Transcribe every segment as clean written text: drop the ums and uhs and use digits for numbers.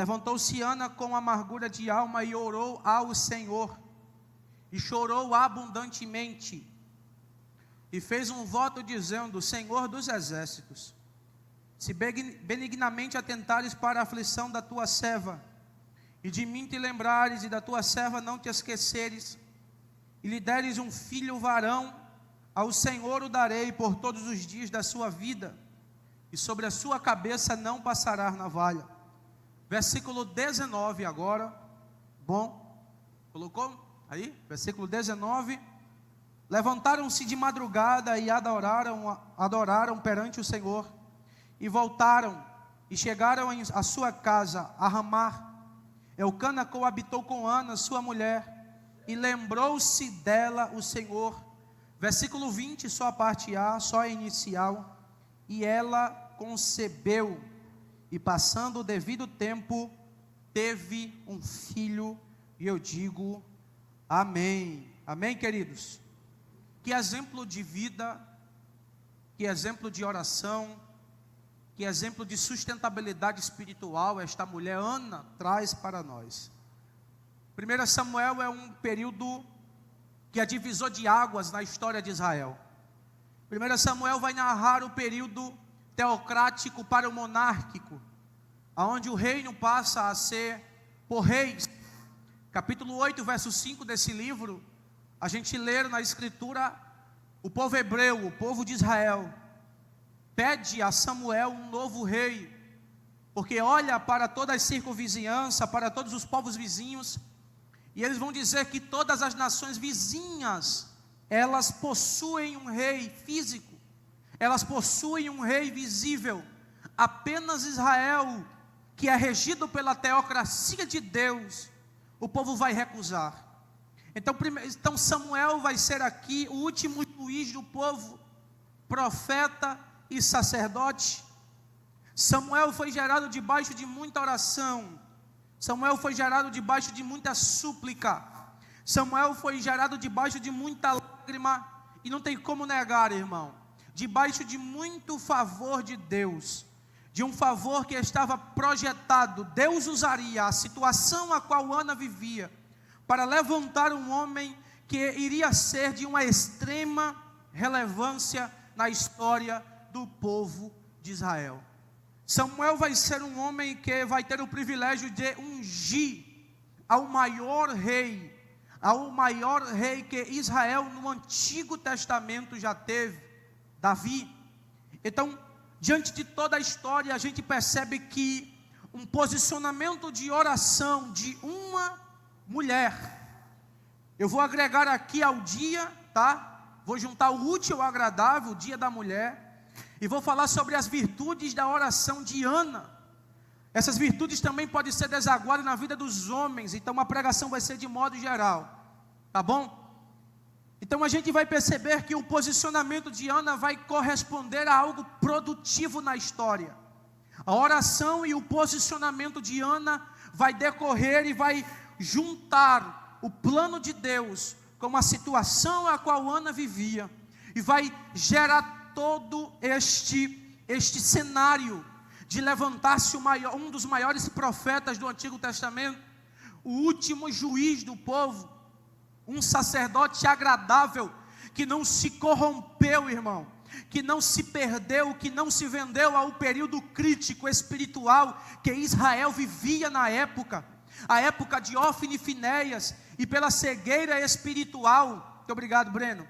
Levantou-se Ana com amargura de alma e orou ao Senhor, e chorou abundantemente, e fez um voto dizendo: Senhor dos exércitos, se benignamente atentares para a aflição da tua serva, e de mim te lembrares, e da tua serva não te esqueceres, e lhe deres um filho varão, ao Senhor o darei por todos os dias da sua vida, e sobre a sua cabeça não passará navalha. Versículo 19 agora. Bom, colocou aí? Versículo 19. Levantaram-se de madrugada e adoraram perante o Senhor, e voltaram, e chegaram à sua casa, a Ramá. Eucana coabitou com Ana, sua mulher, e lembrou-se dela o Senhor. Versículo 20, só a parte A, só a inicial. E ela concebeu, e passando o devido tempo, teve um filho, e eu digo amém. Amém, queridos? Que exemplo de vida, que exemplo de oração, que exemplo de sustentabilidade espiritual esta mulher Ana traz para nós. 1 Samuel é um período que é divisor de águas na história de Israel. 1 Samuel vai narrar o período teocrático para o monárquico, onde o reino passa a ser por reis. Capítulo 8, verso 5 desse livro, a gente lê na escritura, o povo hebreu, o povo de Israel, pede a Samuel um novo rei, porque olha para toda a circunvizinhança, para todos os povos vizinhos, e eles vão dizer que todas as nações vizinhas, elas possuem um rei físico, elas possuem um rei visível. Apenas Israel, que é regido pela teocracia de Deus, o povo vai recusar. Então Samuel vai ser aqui o último juiz do povo, profeta e sacerdote. Samuel foi gerado debaixo de muita oração, Samuel foi gerado debaixo de muita súplica, Samuel foi gerado debaixo de muita lágrima, e não tem como negar, irmão, debaixo de muito favor de Deus, de um favor que estava projetado. Deus usaria a situação a qual Ana vivia, para levantar um homem que iria ser de uma extrema relevância na história do povo de Israel. Samuel vai ser um homem que vai ter o privilégio de ungir ao maior rei que Israel no Antigo Testamento já teve, Davi. Então, diante de toda a história, a gente percebe que um posicionamento de oração de uma mulher, eu vou agregar aqui ao dia, tá? Vou juntar o útil ao agradável, o dia da mulher, e vou falar sobre as virtudes da oração de Ana. Essas virtudes também podem ser desaguadas na vida dos homens, então a pregação vai ser de modo geral, tá bom? Então a gente vai perceber que o posicionamento de Ana vai corresponder a algo produtivo na história. A oração e o posicionamento de Ana vai decorrer e vai juntar o plano de Deus com a situação a qual Ana vivia, e vai gerar todo este cenário de levantar-se um dos maiores profetas do Antigo Testamento, o último juiz do povo, um sacerdote agradável, que não se corrompeu, irmão, que não se perdeu, que não se vendeu ao período crítico espiritual que Israel vivia na época, a época de Ofni e Finéias, e pela cegueira espiritual, muito obrigado, Breno,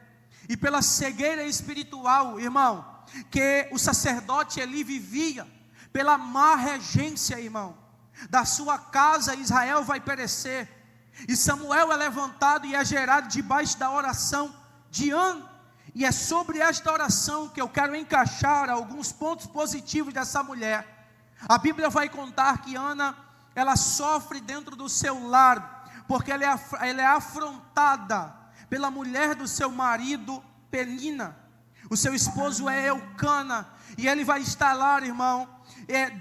e pela cegueira espiritual, irmão, que o sacerdote Eli vivia, pela má regência, irmão, da sua casa, Israel vai perecer. E Samuel é levantado e é gerado debaixo da oração de Ana. E é sobre esta oração que eu quero encaixar alguns pontos positivos dessa mulher. A Bíblia vai contar que Ana, ela sofre dentro do seu lar, porque ela é afrontada pela mulher do seu marido, Penina. O seu esposo é Eucana, e ele vai estar lá, irmão,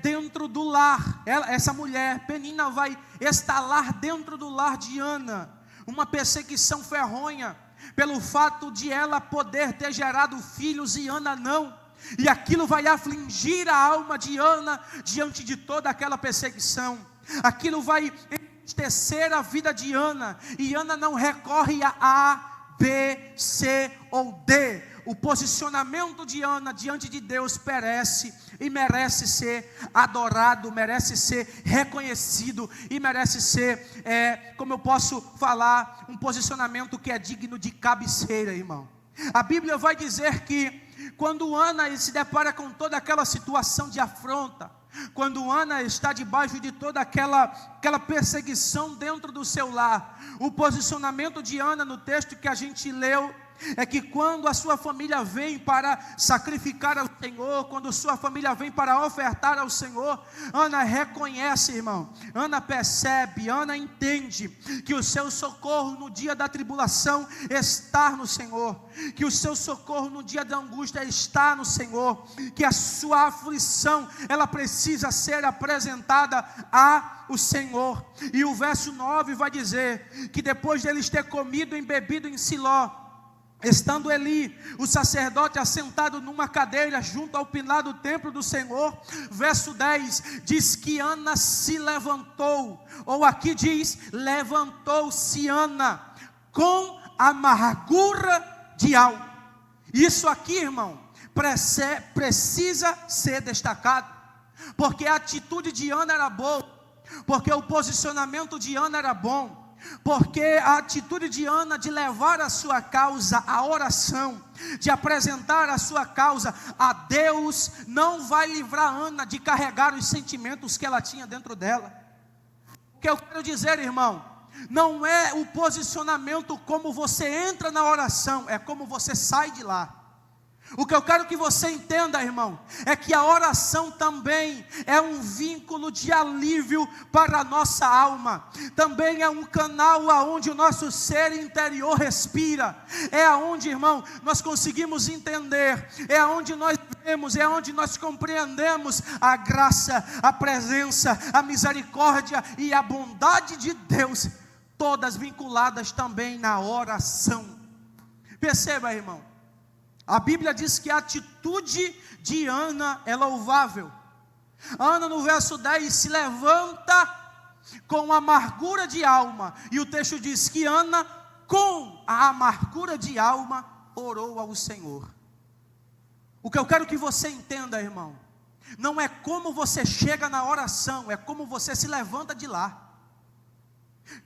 dentro do lar. Essa mulher, Penina, vai estalar dentro do lar de Ana, uma perseguição ferronha, pelo fato de ela poder ter gerado filhos e Ana não, e aquilo vai afligir a alma de Ana, diante de toda aquela perseguição. Aquilo vai entristecer a vida de Ana. E Ana não recorre a A, B, C ou D. O posicionamento de Ana diante de Deus merece ser adorado, merece ser reconhecido e merece ser, como eu posso falar, um posicionamento que é digno de cabeceira, irmão. A Bíblia vai dizer que quando Ana se depara com toda aquela situação de afronta, quando Ana está debaixo de toda aquela perseguição dentro do seu lar, o posicionamento de Ana no texto que a gente leu, é que quando a sua família vem para sacrificar ao Senhor, quando a sua família vem para ofertar ao Senhor, Ana reconhece, irmão, Ana percebe, Ana entende que o seu socorro no dia da tribulação está no Senhor, que o seu socorro no dia da angústia está no Senhor, que a sua aflição, ela precisa ser apresentada ao Senhor. E o verso 9 vai dizer que depois de eles ter comido e bebido em Siló, estando Eli, o sacerdote, assentado numa cadeira junto ao pilar do templo do Senhor, verso 10, diz que Ana se levantou, ou aqui diz, levantou-se Ana, com amargura de alma. Isso aqui, irmão, precisa ser destacado, porque a atitude de Ana era boa, porque o posicionamento de Ana era bom, porque a atitude de Ana de levar a sua causa à oração, de apresentar a sua causa a Deus, não vai livrar Ana de carregar os sentimentos que ela tinha dentro dela. O que eu quero dizer, irmão, não é o posicionamento como você entra na oração, é como você sai de lá. O que eu quero que você entenda, irmão, é que a oração também é um vínculo de alívio para a nossa alma, também é um canal aonde o nosso ser interior respira, é aonde, irmão, nós conseguimos entender, é aonde nós vemos, é aonde nós compreendemos a graça, a presença, a misericórdia e a bondade de Deus, todas vinculadas também na oração. Perceba, irmão, a Bíblia diz que a atitude de Ana é louvável. Ana, no verso 10, se levanta com amargura de alma. E o texto diz que Ana, com a amargura de alma, orou ao Senhor. O que eu quero que você entenda, irmão, não é como você chega na oração, é como você se levanta de lá.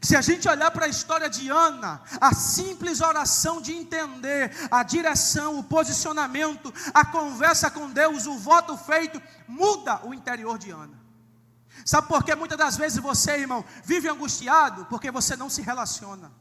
Se a gente olhar para a história de Ana, a simples oração de entender a direção, o posicionamento, a conversa com Deus, o voto feito, muda o interior de Ana. Sabe por que muitas das vezes você, irmão, vive angustiado? Porque você não se relaciona.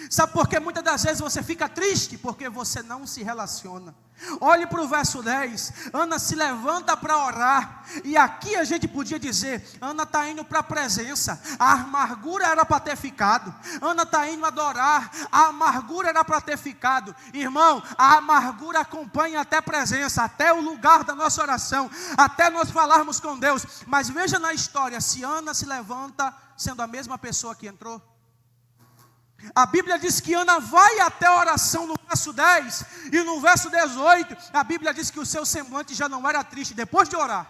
Sabe por que muitas das vezes você fica triste? Porque você não se relaciona. Olhe para o verso 10, Ana se levanta para orar, e aqui a gente podia dizer, Ana está indo para a presença, a amargura era para ter ficado, Ana está indo adorar, a amargura era para ter ficado, irmão, a amargura acompanha até a presença, até o lugar da nossa oração, até nós falarmos com Deus, mas veja na história, se Ana se levanta sendo a mesma pessoa que entrou. A Bíblia diz que Ana vai até a oração no verso 10, e no verso 18, a Bíblia diz que o seu semblante já não era triste depois de orar.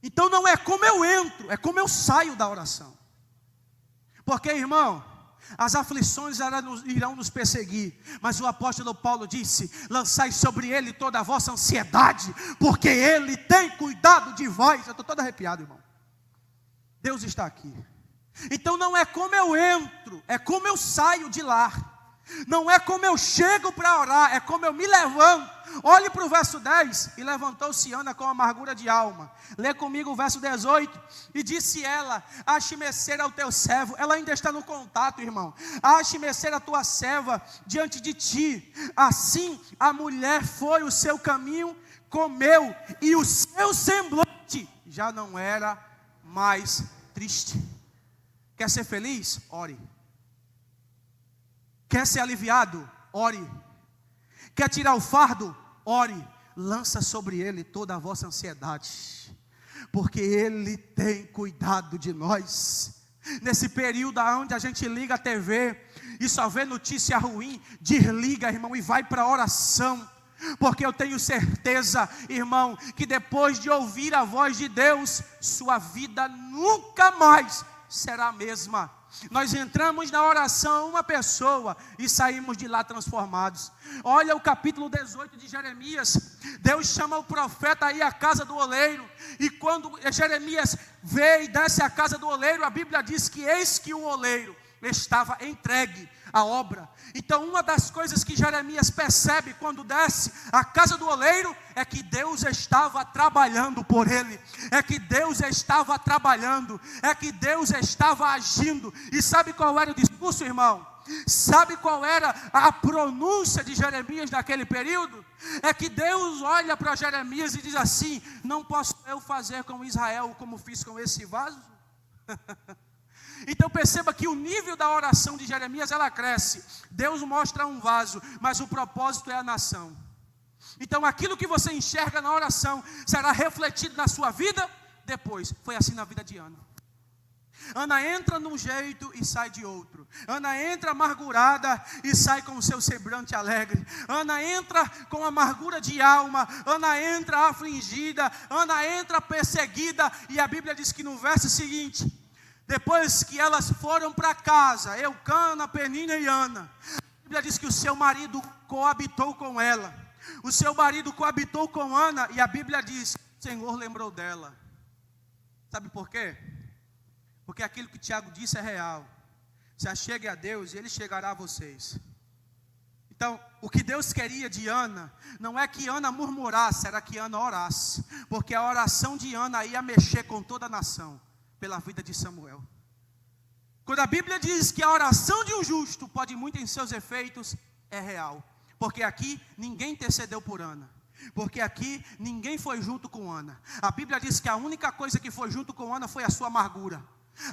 Então não é como eu entro, é como eu saio da oração. Porque, irmão, as aflições irão nos perseguir, mas o apóstolo Paulo disse, lançai sobre ele toda a vossa ansiedade, porque ele tem cuidado de vós. Eu estou todo arrepiado, irmão. Deus está aqui. Então não é como eu entro, é como eu saio de lá. Não é como eu chego para orar, é como eu me levanto. Olhe para o verso 10, e levantou-se Ana com amargura de alma. Lê comigo o verso 18, e disse ela, ache mercê ao teu servo. Ela ainda está no contato, irmão. Ache mercê a tua serva diante de ti. Assim a mulher foi o seu caminho, comeu, e o seu semblante já não era mais triste. Quer ser feliz? Ore. Quer ser aliviado? Ore. Quer tirar o fardo? Ore. Lança sobre ele toda a vossa ansiedade, porque ele tem cuidado de nós. Nesse período onde a gente liga a TV e só vê notícia ruim, desliga, irmão, e vai para a oração. Porque eu tenho certeza, irmão, que depois de ouvir a voz de Deus, sua vida nunca mais será a mesma. Nós entramos na oração uma pessoa e saímos de lá transformados. Olha o capítulo 18 de Jeremias. Deus chama o profeta aí à casa do oleiro. E quando Jeremias vê e desce à casa do oleiro, a Bíblia diz que eis que o oleiro estava entregue à obra. Então uma das coisas que Jeremias percebe quando desce à casa do oleiro é que Deus estava trabalhando por ele, é que Deus estava trabalhando, é que Deus estava agindo. E sabe qual era o discurso, irmão? Sabe qual era a pronúncia de Jeremias naquele período? É que Deus olha para Jeremias e diz assim: não posso eu fazer com Israel como fiz com esse vaso? Então perceba que o nível da oração de Jeremias, ela cresce. Deus mostra um vaso, mas o propósito é a nação. Então aquilo que você enxerga na oração será refletido na sua vida depois. Foi assim na vida de Ana. Ana entra num jeito e sai de outro. Ana entra amargurada e sai com o seu semblante alegre. Ana entra com amargura de alma. Ana entra afligida. Ana entra perseguida. E a Bíblia diz que no verso seguinte, depois que elas foram para casa, Eucana, Penina e Ana, a Bíblia diz que o seu marido coabitou com ela. O seu marido coabitou com Ana e a Bíblia diz que o Senhor lembrou dela. Sabe por quê? Porque aquilo que Tiago disse é real. Se achegue a Deus e Ele chegará a vocês. Então, o que Deus queria de Ana, não é que Ana murmurasse, era que Ana orasse. Porque a oração de Ana ia mexer com toda a nação, pela vida de Samuel. Quando a Bíblia diz que a oração de um justo pode muito em seus efeitos, é real. Porque aqui ninguém intercedeu por Ana. Porque aqui ninguém foi junto com Ana. A Bíblia diz que a única coisa que foi junto com Ana foi a sua amargura.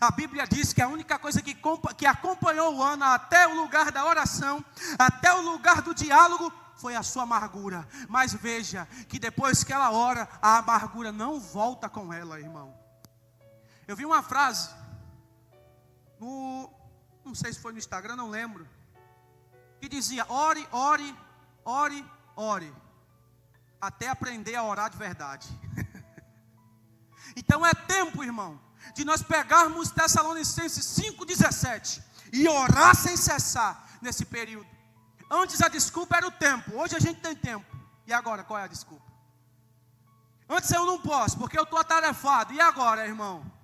A Bíblia diz que a única coisa que acompanhou Ana até o lugar da oração, até o lugar do diálogo, foi a sua amargura. Mas veja que depois que ela ora, a amargura não volta com ela, irmão. Eu vi uma frase, não sei se foi no Instagram, não lembro, que dizia: ore, ore, ore, ore, até aprender a orar de verdade. Então é tempo, irmão, de nós pegarmos Tessalonicenses 5,17 e orar sem cessar nesse período. Antes a desculpa era o tempo, hoje a gente tem tempo. E agora, qual é a desculpa? Antes eu não posso, porque eu estou atarefado. E agora, irmão?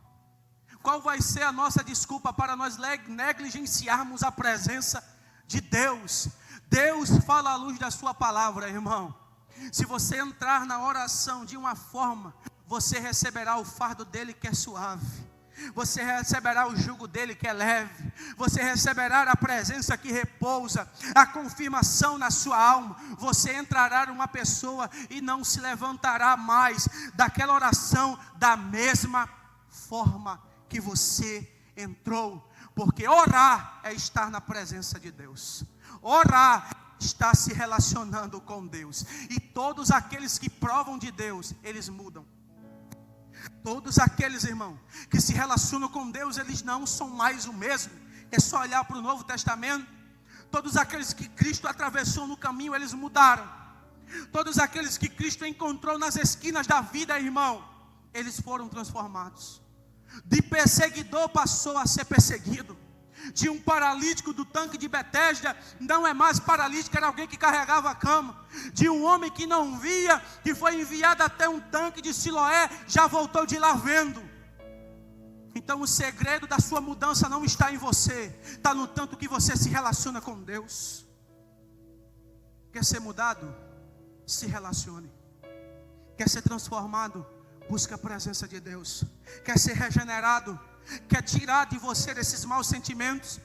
Qual vai ser a nossa desculpa para nós negligenciarmos a presença de Deus? Deus fala à luz da sua palavra, irmão. Se você entrar na oração de uma forma, você receberá o fardo dele que é suave. Você receberá o jugo dele que é leve. Você receberá a presença que repousa, a confirmação na sua alma. Você entrará numa pessoa e não se levantará mais daquela oração da mesma forma que você entrou. Porque orar é estar na presença de Deus. Orar está se relacionando com Deus. E todos aqueles que provam de Deus, eles mudam. Todos aqueles, irmão, que se relacionam com Deus, eles não são mais o mesmo. É só olhar para o Novo Testamento. Todos aqueles que Cristo atravessou no caminho, eles mudaram. Todos aqueles que Cristo encontrou nas esquinas da vida, irmão, eles foram transformados. De perseguidor passou a ser perseguido. De um paralítico do tanque de Betesda, não é mais paralítico, era alguém que carregava a cama. De um homem que não via, que foi enviado até um tanque de Siloé, já voltou de lá vendo. Então o segredo da sua mudança não está em você, está no tanto que você se relaciona com Deus. Quer ser mudado? Se relacione. Quer ser transformado? Busca a presença de Deus. Quer ser regenerado? Quer tirar de você esses maus sentimentos?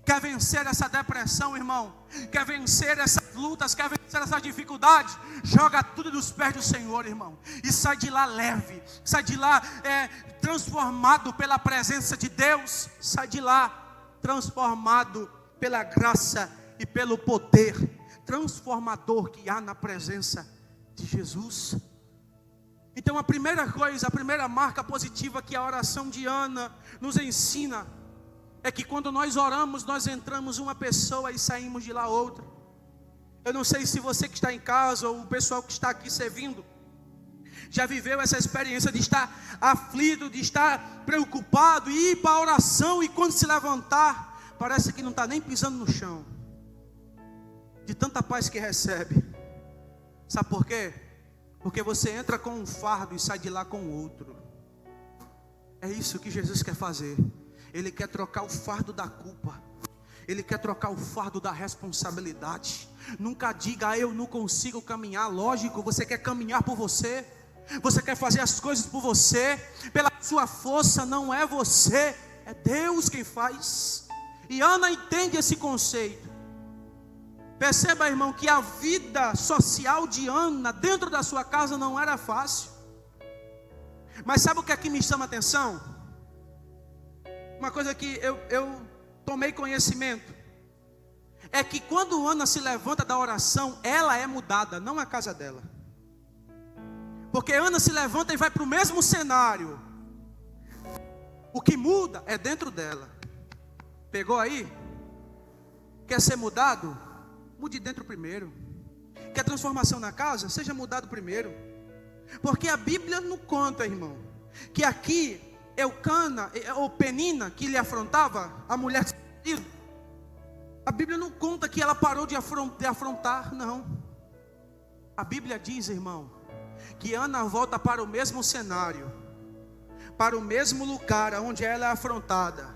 Quer vencer essa depressão, irmão? Quer vencer essas lutas? Quer vencer essas dificuldades? Joga tudo nos pés do Senhor, irmão. E sai de lá leve. Sai de lá transformado pela presença de Deus. Sai de lá transformado pela graça e pelo poder transformador que há na presença de Jesus. Então a primeira coisa, a primeira marca positiva que a oração de Ana nos ensina é que quando nós oramos, nós entramos uma pessoa e saímos de lá outra. Eu não sei se você que está em casa ou o pessoal que está aqui servindo já viveu essa experiência de estar aflito, de estar preocupado, e ir para a oração e quando se levantar, parece que não está nem pisando no chão, de tanta paz que recebe. Sabe por quê? Porque você entra com um fardo e sai de lá com outro. É isso que Jesus quer fazer. Ele quer trocar o fardo da culpa. Ele quer trocar o fardo da responsabilidade. Nunca diga, eu não consigo caminhar. Lógico, você quer caminhar por você. Você quer fazer as coisas por você. Pela sua força, não é você, é Deus quem faz. E Ana entende esse conceito. Perceba, irmão, que a vida social de Ana dentro da sua casa não era fácil. Mas sabe o que aqui me chama a atenção? Uma coisa que eu tomei conhecimento é que quando Ana se levanta da oração, ela é mudada, não a casa dela. Porque Ana se levanta e vai para o mesmo cenário. O que muda é dentro dela. Pegou aí? Quer ser mudado? Mude dentro primeiro. Quer transformação na casa? Seja mudado primeiro. Porque a Bíblia não conta, irmão, que aqui Eucana ou Penina, que lhe afrontava, a mulher, a Bíblia não conta que ela parou de afrontar, não. A Bíblia diz, irmão, que Ana volta para o mesmo cenário, para o mesmo lugar onde ela é afrontada,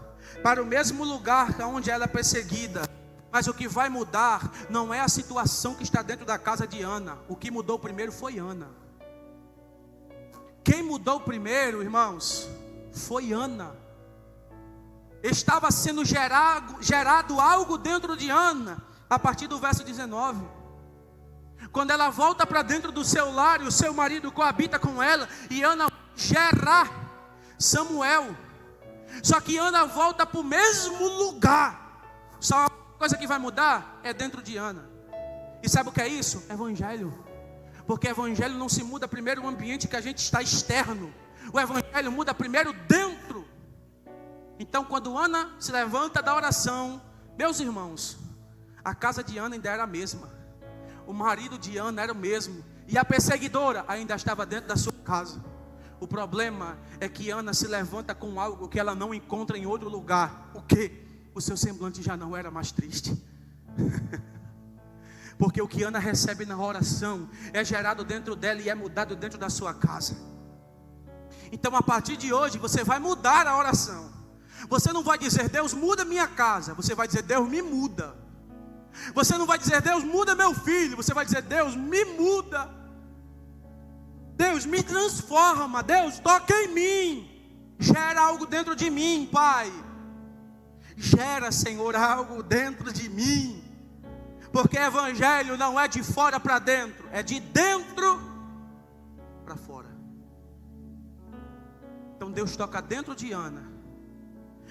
para o mesmo lugar onde ela é perseguida. Mas o que vai mudar não é a situação que está dentro da casa de Ana. O que mudou primeiro foi Ana. Quem mudou primeiro, irmãos, foi Ana. Estava sendo gerado algo dentro de Ana, a partir do verso 19. Quando ela volta para dentro do seu lar, e o seu marido coabita com ela, e Ana gera Samuel. Só que Ana volta para o mesmo lugar. Só a coisa que vai mudar é dentro de Ana. E sabe o que é isso? Evangelho. Porque evangelho não se muda primeiro no ambiente que a gente está externo. O evangelho muda primeiro dentro. Então quando Ana se levanta da oração, meus irmãos, a casa de Ana ainda era a mesma. O marido de Ana era o mesmo. E a perseguidora ainda estava dentro da sua casa. O problema é que Ana se levanta com algo que ela não encontra em outro lugar. O quê? O seu semblante já não era mais triste. Porque o que Ana recebe na oração é gerado dentro dela e é mudado dentro da sua casa. Então a partir de hoje você vai mudar a oração. Você não vai dizer, Deus muda minha casa. Você vai dizer, Deus me muda. Você não vai dizer, Deus muda meu filho. Você vai dizer, Deus me muda. Deus me transforma. Deus toca em mim. Gera algo dentro de mim, Pai. Gera, Senhor, algo dentro de mim. Porque evangelho não é de fora para dentro, é de dentro para fora. Então Deus toca dentro de Ana,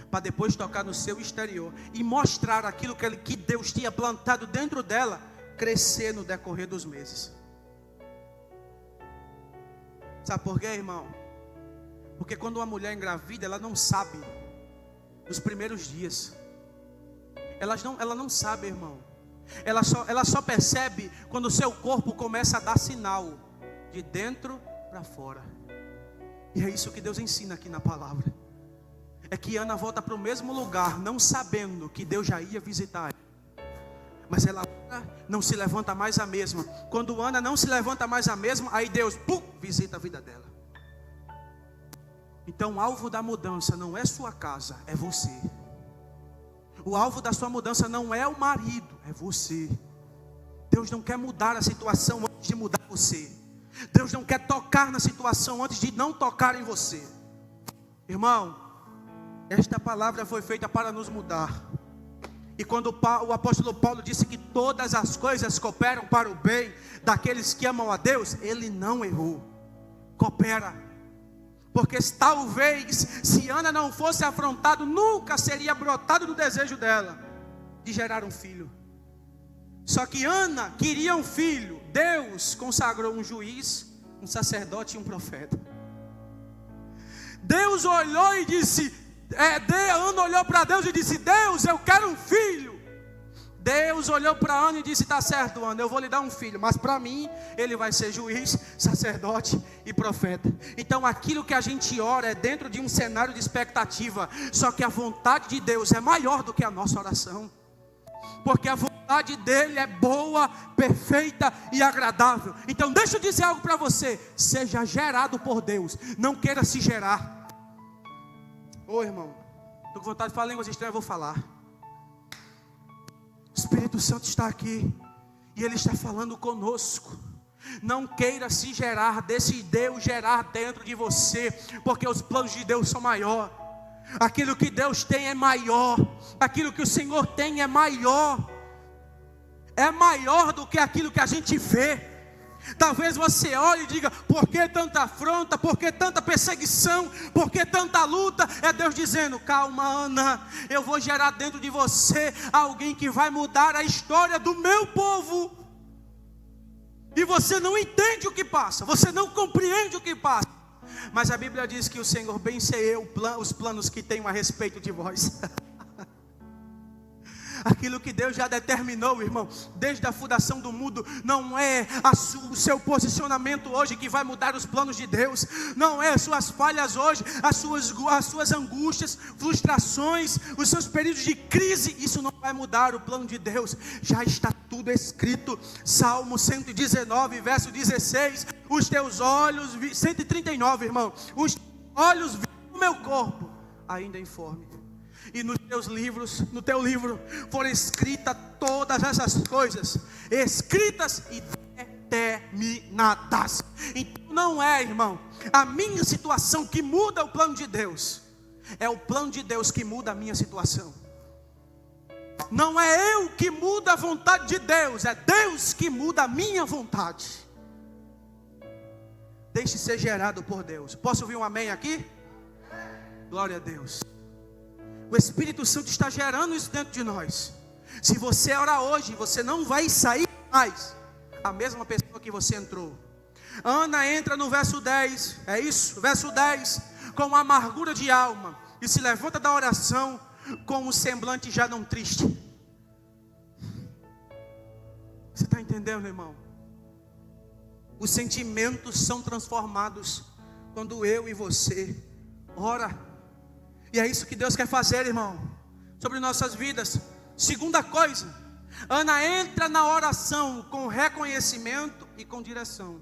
para depois tocar no seu exterior e mostrar aquilo que Deus tinha plantado dentro dela crescer no decorrer dos meses. Sabe por quê, irmão? Porque quando uma mulher engravida, ela não sabe nos primeiros dias. Ela não sabe, irmão. Ela só percebe quando o seu corpo começa a dar sinal de dentro para fora. E é isso que Deus ensina aqui na palavra. É que Ana volta para o mesmo lugar, não sabendo que Deus já ia visitar ela. Mas ela não se levanta mais a mesma. Quando Ana não se levanta mais a mesma, aí Deus visita a vida dela. Então o alvo da mudança não é sua casa, é você. O alvo da sua mudança não é o marido, é você. Deus não quer mudar a situação antes de mudar você. Deus não quer tocar na situação antes de não tocar em você. Irmão, esta palavra foi feita para nos mudar. E quando o apóstolo Paulo disse que todas as coisas cooperam para o bem daqueles que amam a Deus, ele não errou. Coopera. Porque talvez, se Ana não fosse afrontada, nunca seria brotado do desejo dela de gerar um filho. Só que Ana queria um filho. Deus consagrou um juiz, um sacerdote e um profeta. Deus olhou e disse, Ana olhou para Deus e disse, Deus, eu quero um filho. Deus olhou para Ana e disse: está certo, Ana, eu vou lhe dar um filho, mas para mim ele vai ser juiz, sacerdote e profeta. Então aquilo que a gente ora é dentro de um cenário de expectativa, só que a vontade de Deus é maior do que a nossa oração, porque a vontade dele é boa, perfeita e agradável. Então deixa eu dizer algo para você: seja gerado por Deus, não queira se gerar. Ô irmão, estou com vontade de falar línguas estranhas, eu vou falar. O Espírito Santo está aqui e Ele está falando conosco. Não queira se gerar, deixe Deus gerar dentro de você, porque os planos de Deus são maiores. Aquilo que Deus tem é maior, aquilo que o Senhor tem é maior do que aquilo que a gente vê. Talvez você olhe e diga: por que tanta afronta, por que tanta perseguição, por que tanta luta? É Deus dizendo: calma, Ana, eu vou gerar dentro de você alguém que vai mudar a história do meu povo. E você não entende o que passa, você não compreende o que passa, mas a Bíblia diz que o Senhor bem sei os planos que tenho a respeito de vós. Aquilo que Deus já determinou, irmão, desde a fundação do mundo, não é o seu posicionamento hoje que vai mudar os planos de Deus, não é as suas falhas hoje, as suas angústias, frustrações, os seus períodos de crise, isso não vai mudar o plano de Deus. Já está tudo escrito. Salmo 119, verso 16: os teus olhos, 139, irmão, os olhos viram o meu corpo ainda informe, e nos teus livros, no teu livro foram escritas todas essas coisas, escritas e determinadas. Então não é, irmão, a minha situação que muda o plano de Deus, é o plano de Deus que muda a minha situação. Não é eu que muda a vontade de Deus, é Deus que muda a minha vontade. Deixe ser gerado por Deus. Posso ouvir um amém aqui? Glória a Deus. O Espírito Santo está gerando isso dentro de nós. Se você orar hoje, você não vai sair mais a mesma pessoa que você entrou. Ana entra no verso 10, é isso? Verso 10, com amargura de alma, e se levanta da oração com um semblante já não triste. Você está entendendo, irmão? Os sentimentos são transformados quando eu e você ora. E é isso que Deus quer fazer, irmão, sobre nossas vidas. Segunda coisa, Ana entra na oração com reconhecimento e com direção.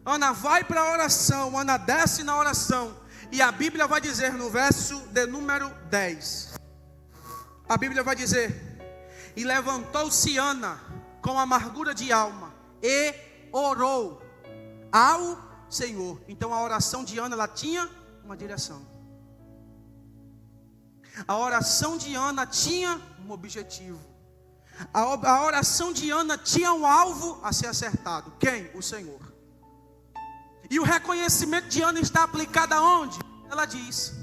Ana vai para a oração, Ana desce na oração. E a Bíblia vai dizer no verso de número 10. A Bíblia vai dizer: e levantou-se Ana com amargura de alma e orou ao Senhor. Então a oração de Ana, ela tinha uma direção. A oração de Ana tinha um objetivo. A oração de Ana tinha um alvo a ser acertado. Quem? O Senhor. E o reconhecimento de Ana está aplicado aonde? Ela diz,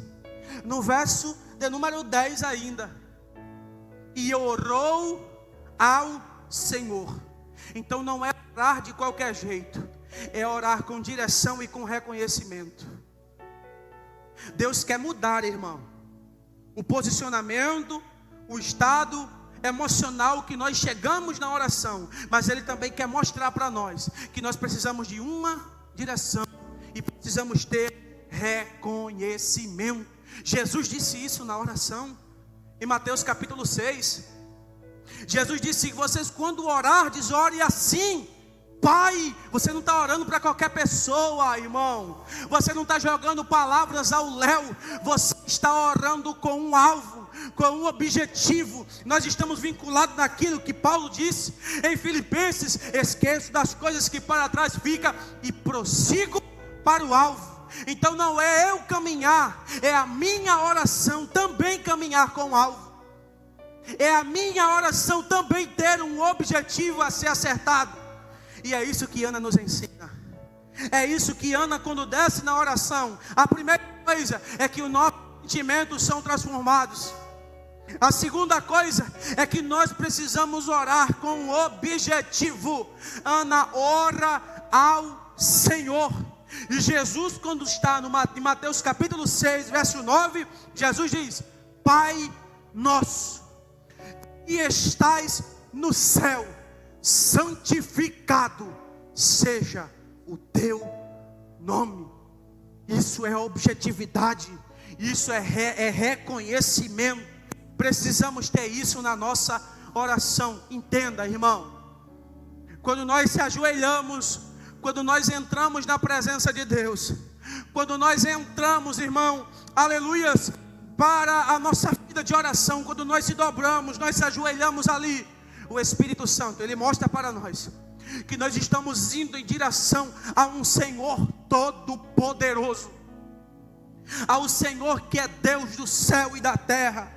no verso de número 10 ainda: e orou ao Senhor. Então não é orar de qualquer jeito, é orar com direção e com reconhecimento. Deus quer mudar, irmão, o posicionamento, o estado emocional que nós chegamos na oração, mas Ele também quer mostrar para nós que nós precisamos de uma direção e precisamos ter reconhecimento. Jesus disse isso na oração, em Mateus capítulo 6. Jesus disse: vocês quando orardes, ore assim: Pai. Você não está orando para qualquer pessoa, irmão. Você não está jogando palavras ao léu. Você está orando com um alvo, com um objetivo. Nós estamos vinculados naquilo que Paulo disse em Filipenses: esqueço das coisas que para trás ficam e prossigo para o alvo. Então não é eu caminhar, é a minha oração também caminhar com o alvo. É a minha oração também ter um objetivo a ser acertado. E é isso que Ana nos ensina. É isso que Ana, quando desce na oração, a primeira coisa é que os nossos sentimentos são transformados. A segunda coisa é que nós precisamos orar com um objetivo. Ana ora ao Senhor. E Jesus, quando está em Mateus capítulo 6, verso 9, Jesus diz: Pai nosso. que estais no céu, santificado seja o teu nome. Isso é objetividade, isso é reconhecimento. Precisamos ter isso na nossa oração. Entenda, irmão, quando nós se ajoelhamos, quando nós entramos na presença de Deus, quando nós entramos, irmão, aleluias, para a nossa vida de oração, quando nós se dobramos, nós se ajoelhamos ali, o Espírito Santo, Ele mostra para nós que nós estamos indo em direção a um Senhor todo-poderoso, ao Senhor que é Deus do céu e da terra,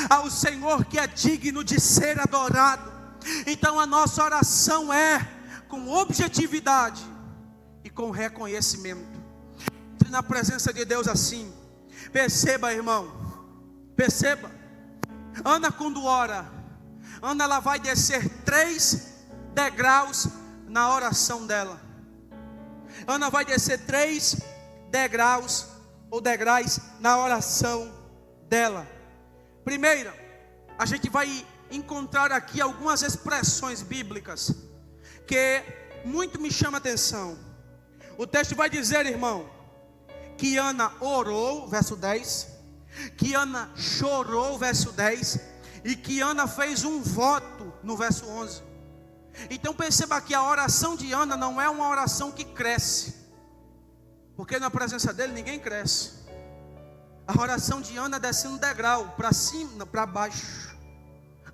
ao Senhor que é digno de ser adorado. Então a nossa oração é com objetividade e com reconhecimento. Entre na presença de Deus assim. Perceba, irmão, perceba, Ana quando ora, Ana ela vai descer 3 degraus na oração dela. Ana vai descer 3 degraus ou degraus na oração dela. Primeiro, a gente vai encontrar aqui algumas expressões bíblicas que muito me chama a atenção. O texto vai dizer, irmão, que Ana orou, verso 10, que Ana chorou, verso 10, e que Ana fez um voto, no verso 11. Então perceba que a oração de Ana não é uma oração que cresce, porque na presença dele ninguém cresce. A oração de Ana desce um degrau, para cima, para baixo.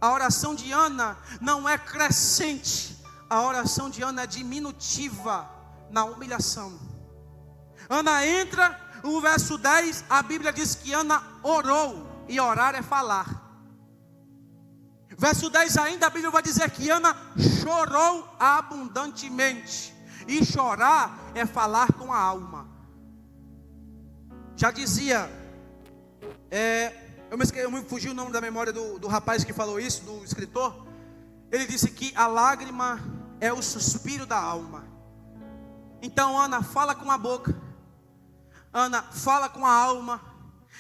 A oração de Ana não é crescente, a oração de Ana é diminutiva na humilhação. Ana entra, no verso 10, a Bíblia diz que Ana orou, e orar é falar. Verso 10 ainda, a Bíblia vai dizer que Ana chorou abundantemente, e chorar é falar com a alma. Já dizia, eu me fugi o nome da memória do rapaz que falou isso, do escritor. Ele disse que a lágrima é o suspiro da alma. Então Ana fala com a boca, Ana fala com a alma,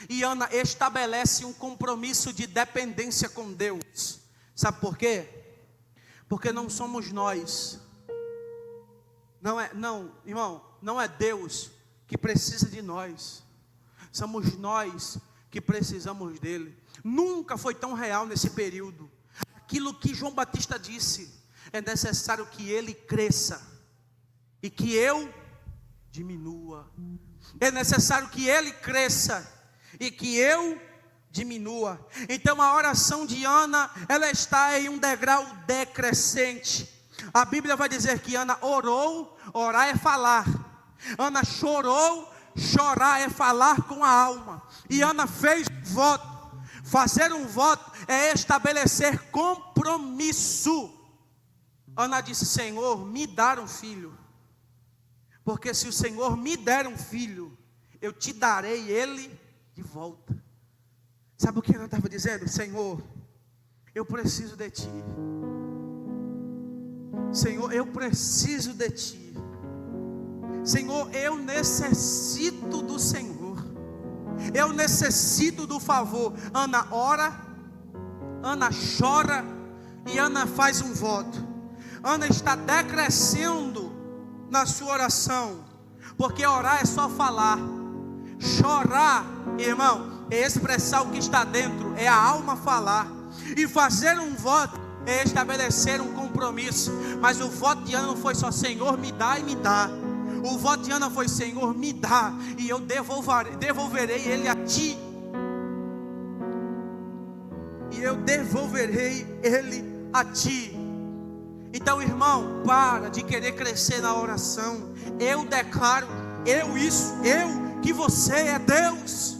e Ana estabelece um compromisso de dependência com Deus. Sabe por quê? Porque não somos nós, irmão, não é Deus que precisa de nós, somos nós que precisamos dele. Nunca foi tão real nesse período. Aquilo que João Batista disse: é necessário que ele cresça e que eu diminua. É necessário que ele cresça e que eu diminua. Então a oração de Ana, ela está em um degrau decrescente. A Bíblia vai dizer que Ana orou, orar é falar. Ana chorou, chorar é falar com a alma. E Ana fez voto. Fazer um voto é estabelecer compromisso. Ana disse: Senhor, me dá um filho, porque se o Senhor me der um filho, eu te darei ele de volta. Sabe o que Ana estava dizendo? Senhor, eu preciso de ti. Senhor, eu preciso de ti. Senhor, eu necessito do Senhor. Eu necessito do favor. Ana ora, Ana chora e Ana faz um voto. Ana está decrescendo na sua oração, porque orar é só falar. Chorar, irmão, é expressar o que está dentro, é a alma falar. E fazer um voto é estabelecer um compromisso. Mas o voto de Ana não foi só Senhor, me dá e me dá. O voto de Ana foi: Senhor, me dá, e eu devolverei ele a ti. E eu devolverei ele a ti. Então, irmão, para de querer crescer na oração. Eu declaro, que você é Deus.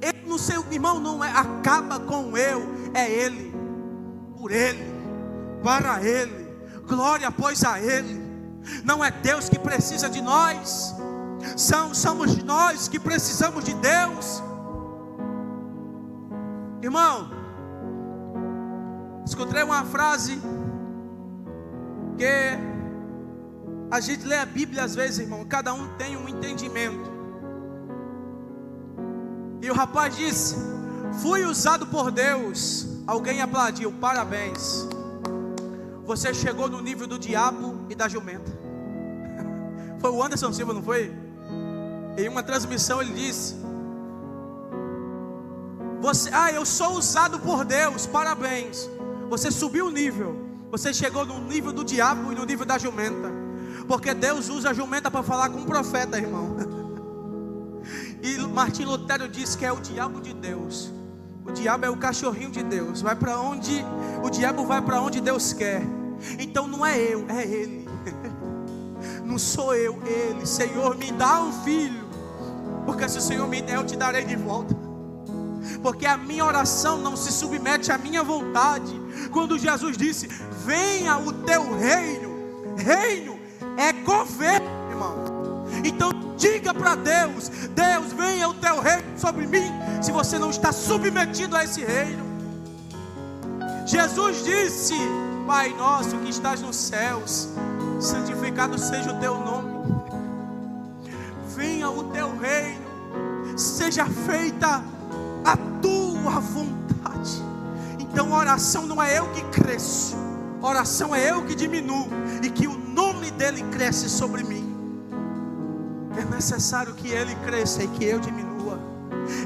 Eu não sei, irmão, não é, acaba com eu, é Ele, por Ele, para Ele, glória pois a Ele. Não é Deus que precisa de nós, somos nós que precisamos de Deus. Irmão, escutei uma frase que a gente lê a Bíblia às vezes, irmão, cada um tem um entendimento. E o rapaz disse: fui usado por Deus Alguém aplaudiu, parabéns. Você chegou no nível do diabo e da jumenta. Foi o Anderson Silva, não foi? Em uma transmissão ele disse: eu sou usado por Deus, parabéns. Você subiu o nível. Você chegou no nível do diabo e no nível da jumenta. Porque Deus usa a jumenta para falar com um profeta, irmão. E Martim Lutero disse que é o diabo de Deus. O diabo é o cachorrinho de Deus. Vai para onde o diabo vai, para onde Deus quer. Então não é eu, é ele. Não sou eu, ele. Senhor, me dá um filho, porque se o Senhor me der, eu te darei de volta. Porque a minha oração não se submete à minha vontade. Quando Jesus disse: venha o teu reino. Reino é governo, irmão. Então diga para Deus: Deus, venha o teu reino sobre mim. Se você não está submetido a esse reino. Jesus disse: Pai nosso que estás nos céus, santificado seja o teu nome. Venha o teu reino. Seja feita a tua vontade. Então oração não é eu que cresço, oração é eu que diminuo, e que o nome dele cresce sobre mim. É necessário que ele cresça e que eu diminua.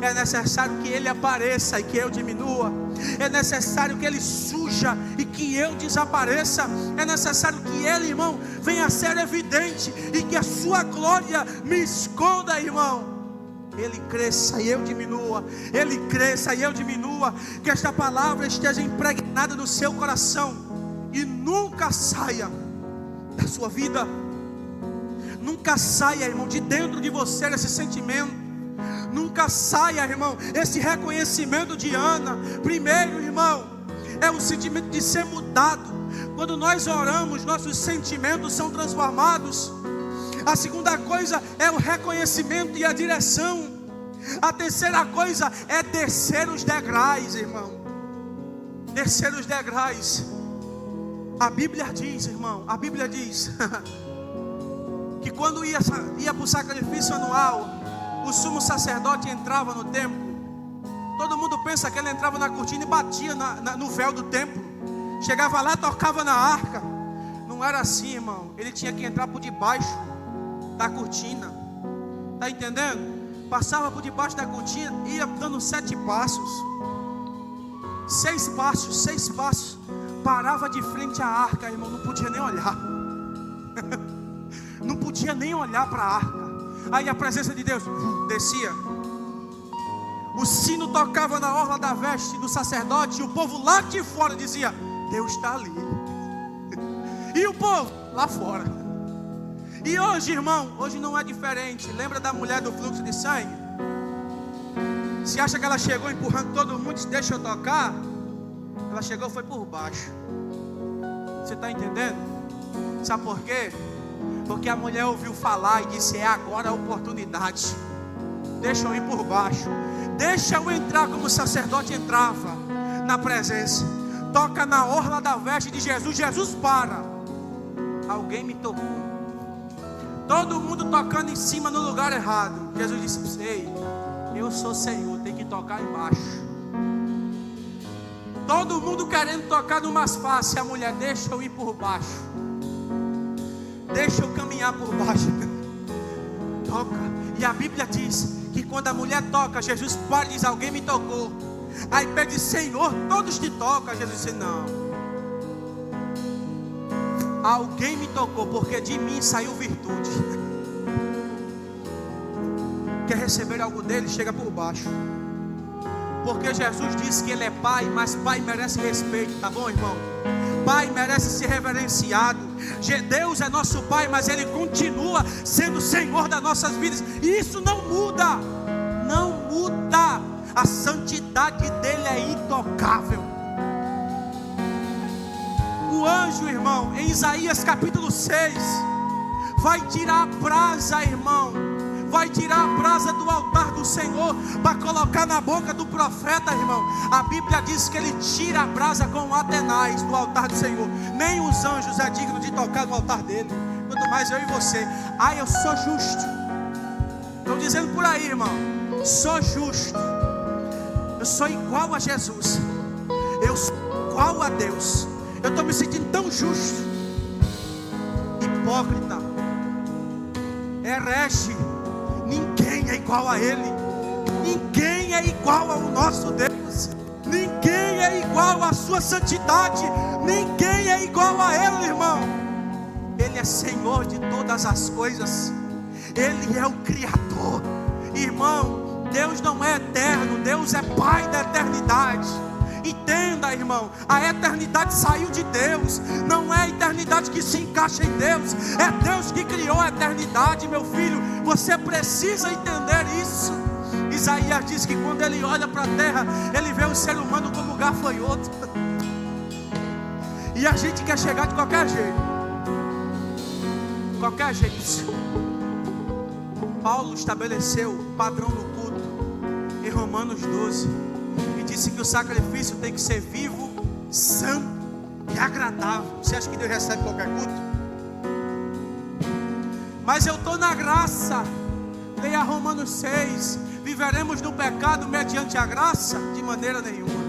É necessário que ele apareça e que eu diminua. É necessário que ele surja e que eu desapareça. É necessário que ele, irmão, venha a ser evidente e que a sua glória me esconda, irmão. Ele cresça e eu diminua. Ele cresça e eu diminua. Que esta palavra esteja impregnada no seu coração e nunca saia da sua vida. Nunca saia, irmão, de dentro de você esse sentimento. Nunca saia, irmão, esse reconhecimento de Ana. Primeiro, irmão, é o sentimento de ser mudado. Quando nós oramos, nossos sentimentos são transformados. A segunda coisa é o reconhecimento e a direção. A terceira coisa é descer os degraus, irmão. Descer os degraus. A Bíblia diz, irmão, a Bíblia diz que quando ia para o sacrifício anual, o sumo sacerdote entrava no templo. Todo mundo pensa que ele entrava na cortina e batia no véu do templo. Chegava lá, tocava na arca. Não era assim, irmão. Ele tinha que entrar por debaixo da cortina. Está entendendo? Passava por debaixo da cortina, ia dando 7 passos. 6 passos, 6 passos. Parava de frente à arca, irmão. Não podia nem olhar. Não podia nem olhar para a arca. Aí a presença de Deus descia. O sino tocava na orla da veste do sacerdote. E o povo lá de fora dizia: Deus está ali. E o povo lá fora. E hoje, irmão, hoje não é diferente. Lembra da mulher do fluxo de sangue? Se acha que ela chegou empurrando todo mundo e disse: deixa eu tocar? Ela chegou, foi por baixo. Você está entendendo? Sabe por quê? Porque a mulher ouviu falar e disse: é agora a oportunidade. Deixa eu ir por baixo. Deixa eu entrar como o sacerdote entrava na presença. Toca na orla da veste de Jesus. Jesus para. Alguém me tocou. Todo mundo tocando em cima no lugar errado. Jesus disse: ei, eu sou Senhor, tem que tocar embaixo. Todo mundo querendo tocar no mais fácil. A mulher: deixa eu ir por baixo. Deixa eu caminhar por baixo. Toca. E a Bíblia diz que quando a mulher toca, Jesus para e diz: alguém me tocou. Aí pede: Senhor, todos te tocam. Jesus disse: não. Alguém me tocou, porque de mim saiu virtude. Quer receber algo dele? Chega por baixo. Porque Jesus disse que ele é pai, mas pai merece respeito, tá bom, irmão? Pai merece ser reverenciado. Deus é nosso pai, mas ele continua sendo Senhor das nossas vidas. E isso não muda. Não muda. A santidade dele é intocável. O anjo, irmão, em Isaías capítulo 6, vai tirar a brasa, irmão. Vai tirar a brasa do altar do Senhor para colocar na boca do profeta, irmão. A Bíblia diz que ele tira a brasa com atenaz do altar do Senhor. Nem os anjos é digno de tocar no altar dele, quanto mais eu e você. Ah, eu sou justo. Estão dizendo por aí, irmão. Sou justo. Eu sou igual a Jesus. eu sou igual a Deus. Eu estou me sentindo tão justo. Hipócrita, herege, ninguém é igual a Ele. Ninguém é igual ao nosso Deus. Ninguém é igual à sua santidade. Ninguém é igual a Ele, irmão. Ele é Senhor de todas as coisas. Ele é o Criador. Irmão, Deus não é eterno, Deus é Pai da eternidade. Entenda, irmão, a eternidade saiu de Deus. Não é a eternidade que se encaixa em Deus, é Deus que criou a eternidade, meu filho. Você precisa entender isso. Isaías diz que quando ele olha para a terra, ele vê o ser humano como gafanhoto. E a gente quer chegar de qualquer jeito. Qualquer jeito. Paulo estabeleceu o padrão no culto em Romanos 12 e disse que o sacrifício tem que ser vivo, santo e agradável. Você acha que Deus recebe qualquer culto? Mas eu estou na graça. Leia Romanos 6. Viveremos no pecado mediante a graça? De maneira nenhuma.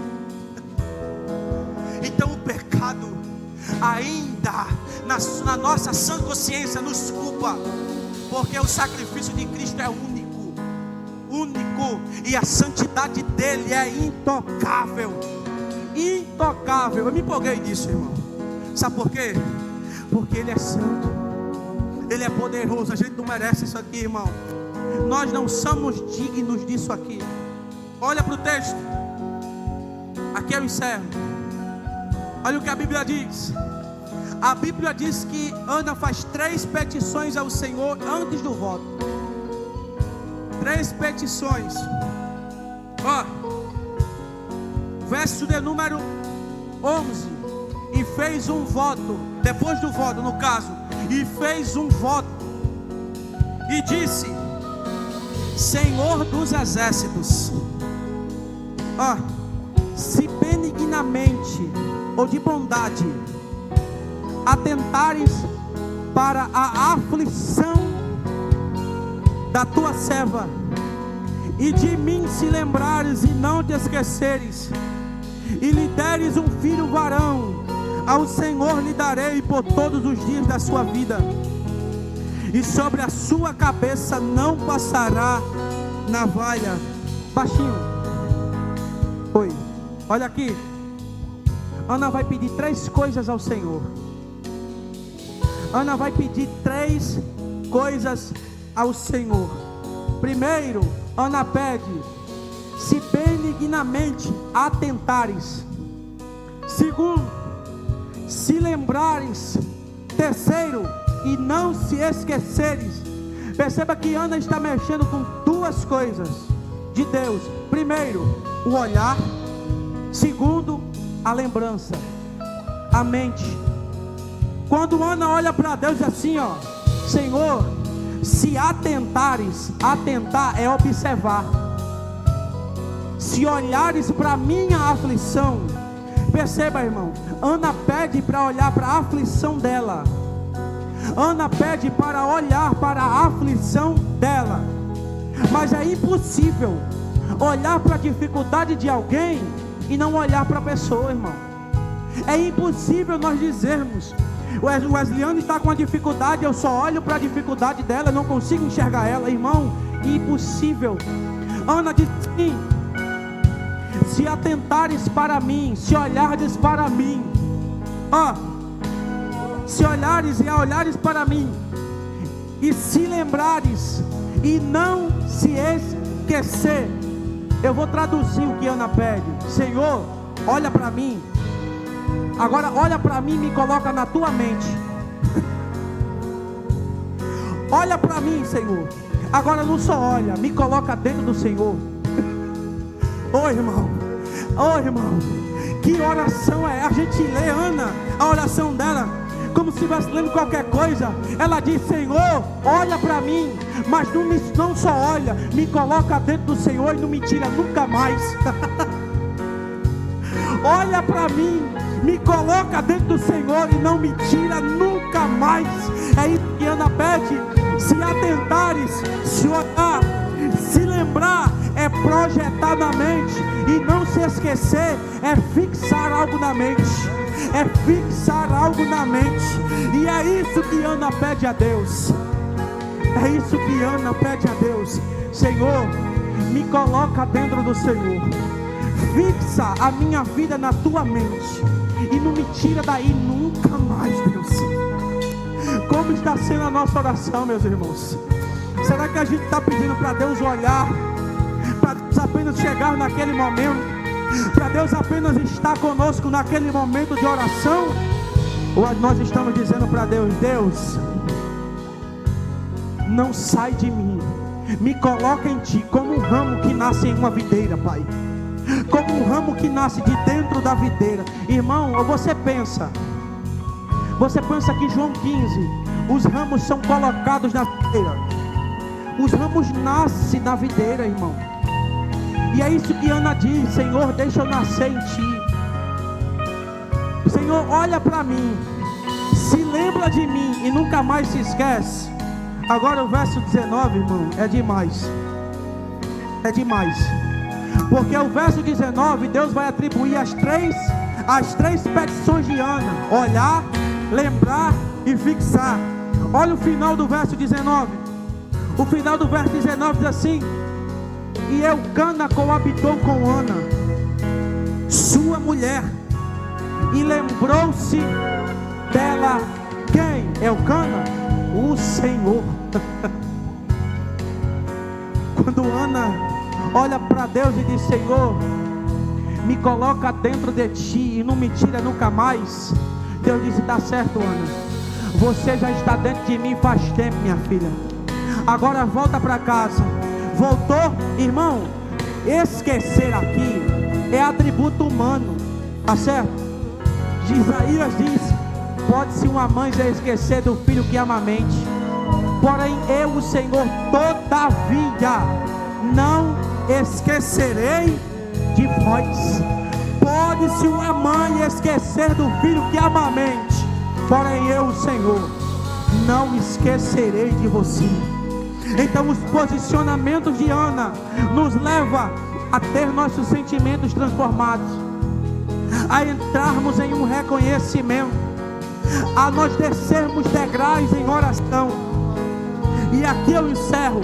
Então o pecado ainda na nossa sã consciência nos culpa, porque o sacrifício de Cristo é único, e a santidade dele é intocável. Intocável. Eu me empolguei nisso, irmão. Sabe por quê? Porque ele é santo, ele é poderoso. A gente não merece isso aqui, irmão. Nós não somos dignos disso aqui. Olha para o texto. Aqui eu encerro. Olha o que a Bíblia diz. A Bíblia diz que Ana faz 3 petições ao Senhor antes do voto. 3 petições. Ó, verso de número 11. E fez um voto. Depois do voto, no caso. E fez um voto. E disse: Senhor dos exércitos, ó, se benignamente ou de bondade atentares para a aflição da tua serva, e de mim se lembrares e não te esqueceres, e lhe deres um filho varão, ao Senhor lhe darei por todos os dias da sua vida, e sobre a sua cabeça não passará navalha. Baixinho. Oi. Olha aqui. Ana vai pedir 3 coisas ao Senhor. Ana vai pedir 3 coisas ao Senhor. Primeiro, Ana pede: se benignamente atentares. Segundo, se lembrares. Terceiro, e não se esqueceres. Perceba que Ana está mexendo com 2 coisas de Deus. Primeiro, o olhar. Segundo, a lembrança, a mente. Quando Ana olha para Deus assim, ó: Senhor, se atentares. Atentar é observar. Se olhares para a minha aflição. Perceba, irmão, Ana pede para olhar para a aflição dela. Ana pede para olhar para a aflição dela. Mas é impossível olhar para a dificuldade de alguém e não olhar para a pessoa, irmão. É impossível nós dizermos: o Wesleyano está com uma dificuldade, eu só olho para a dificuldade dela, eu não consigo enxergar ela. Irmão, impossível. Ana diz assim: se atentares para mim, se olhares para mim, ó, se olhares e olhares para mim, e se lembrares e não se esquecer. Eu vou traduzir o que Ana pede. Senhor, olha para mim. Agora olha para mim e me coloca na tua mente. Olha para mim, Senhor. Agora não só olha, me coloca dentro do Senhor. Ô irmão, que oração é? A gente lê Ana, a oração dela, como se estivesse lendo qualquer coisa. Ela diz: Senhor, olha para mim, mas não só olha, me coloca dentro do Senhor e não me tira nunca mais. Olha para mim, me coloca dentro do Senhor e não me tira nunca mais. É isso que Ana pede. Se atentares, se olhar, se lembrar, é projetar na mente. E não se esquecer é fixar algo na mente. É fixar algo na mente. E é isso que Ana pede a Deus. É isso que Ana pede a Deus. Senhor, me coloca dentro do Senhor. Fixa a minha vida na tua mente. E não me tira daí nunca mais, Deus. Como está sendo a nossa oração, meus irmãos? Será que a gente está pedindo para Deus olhar, para Deus apenas chegar naquele momento, para Deus apenas estar conosco naquele momento de oração? Ou nós estamos dizendo para Deus: Deus, não sai de mim, me coloca em ti, como um ramo que nasce em uma videira, Pai, como um ramo que nasce de dentro da videira. Irmão, ou você pensa que João 15, os ramos são colocados na videira. Os ramos nascem na videira, irmão. E é isso que Ana diz: Senhor, deixa eu nascer em ti. Senhor, olha para mim, se lembra de mim e nunca mais se esquece. Agora o verso 19, irmão, é demais. É demais. Porque o verso 19, Deus vai atribuir as três petições de Ana: olhar, lembrar e fixar. Olha o final do verso 19. O final do verso 19 diz assim: e Eucana coabitou com Ana, sua mulher, e lembrou-se dela quem? Eucana? O Senhor. Quando Ana olha para Deus e diz: Senhor, me coloca dentro de ti e não me tira nunca mais, Deus disse: tá certo, Ana, você já está dentro de mim faz tempo, minha filha. Agora volta para casa. Voltou, irmão? Esquecer aqui é atributo humano, tá certo? Isaías diz: pode-se uma mãe se esquecer do filho que amamente, porém eu, o Senhor, todavia não esquecerei de vós. Pode-se uma mãe esquecer do filho que amamente, porém eu, o Senhor, não esquecerei de você. Então os posicionamentos de Ana nos levam a ter nossos sentimentos transformados, a entrarmos em um reconhecimento, a nós descermos degraus em oração. E aqui eu encerro.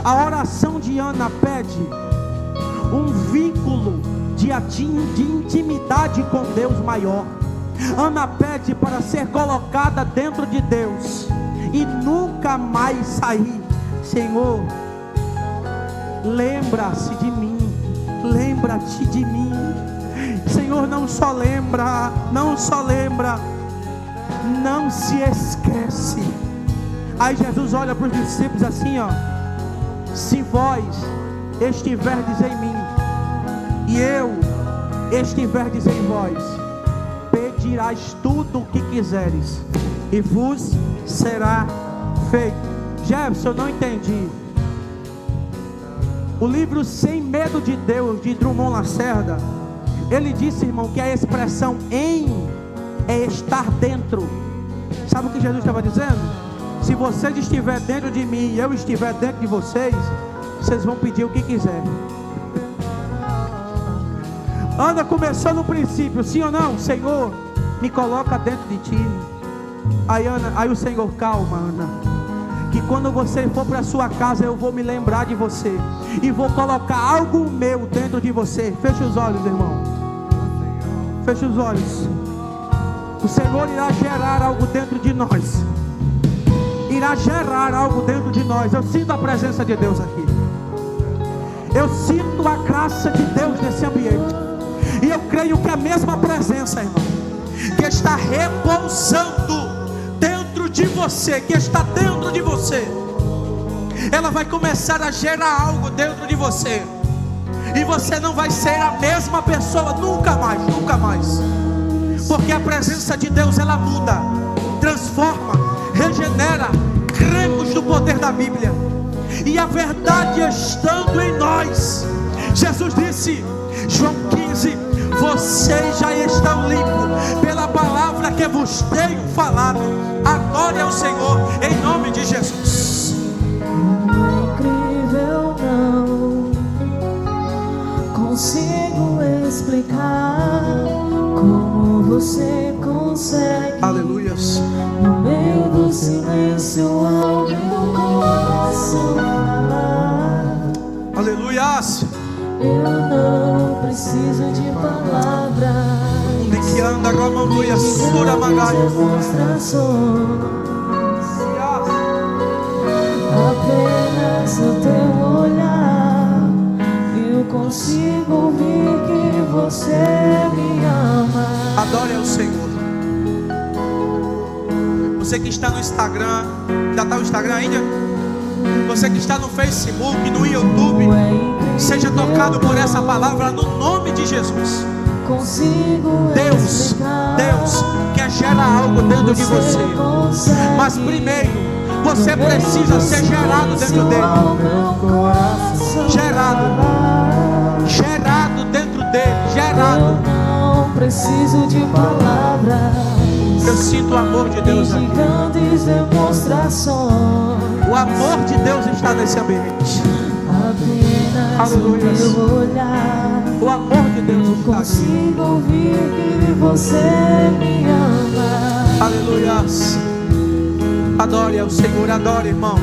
A oração de Ana pede um vínculo de intimidade com Deus maior. Ana pede para ser colocada dentro de Deus e nunca mais sair. Senhor, lembra-se de mim, lembra-te de mim. Senhor, não só lembra, não se esquece. Aí Jesus olha para os discípulos assim, ó: se vós estiverdes em mim e eu estiverdes em vós, pedirás tudo o que quiseres e vos será feito. Jefferson, eu não entendi. O livro Sem Medo de Deus, de Drummond Lacerda, ele disse, irmão, que a expressão em é estar dentro. Sabe o que Jesus estava dizendo? Se vocês estiverem dentro de mim e eu estiver dentro de vocês, vocês vão pedir o que quiserem. Ana começou no princípio, sim ou não? Senhor, me coloca dentro de ti. Aí o Senhor: calma, Ana, que quando você for para a sua casa, eu vou me lembrar de você e vou colocar algo meu dentro de você. Feche os olhos, irmão. Feche os olhos. O Senhor irá gerar algo dentro de nós. Irá gerar algo dentro de nós. Eu sinto a presença de Deus aqui. Eu sinto a graça de Deus nesse ambiente. E eu creio que a mesma presença, irmão, que está repousando dentro de você, que está dentro de você, ela vai começar a gerar algo dentro de você. E você não vai ser a mesma pessoa nunca mais, nunca mais. Porque a presença de Deus, ela muda, transforma, regenera. Cremos no poder da Bíblia. E a verdade estando em nós, Jesus disse, João 15: vocês já estão limpos pela palavra que vos tenho falado. Adore ao Senhor em nome de Jesus. Não é incrível, não. consigo explicar como você consegue. Aleluias. No meio do silêncio ao meu coração falar. Aleluias. Eu não preciso de palavras, Que anda aleluia, sura magaia. Demonstrações. Apenas o teu olhar, eu consigo ver que você me ama. Adore ao Senhor. Você que está no Instagram, já está no Instagram ainda? Você que está no Facebook, no YouTube, seja tocado por essa palavra no nome de Jesus. Deus quer gerar algo dentro de você, mas primeiro você precisa ser gerado dentro dele. Gerado dentro dele, gerado. Eu não preciso de palavras. Eu sinto o amor de Deus aqui. Grandes demonstrações. O amor de Deus está nesse ambiente. Apenas Aleluia. o teu olhar, o amor de Deus eu está aqui. consigo ouvir que você me ama. Aleluia. Adore ao Senhor, adore, irmão.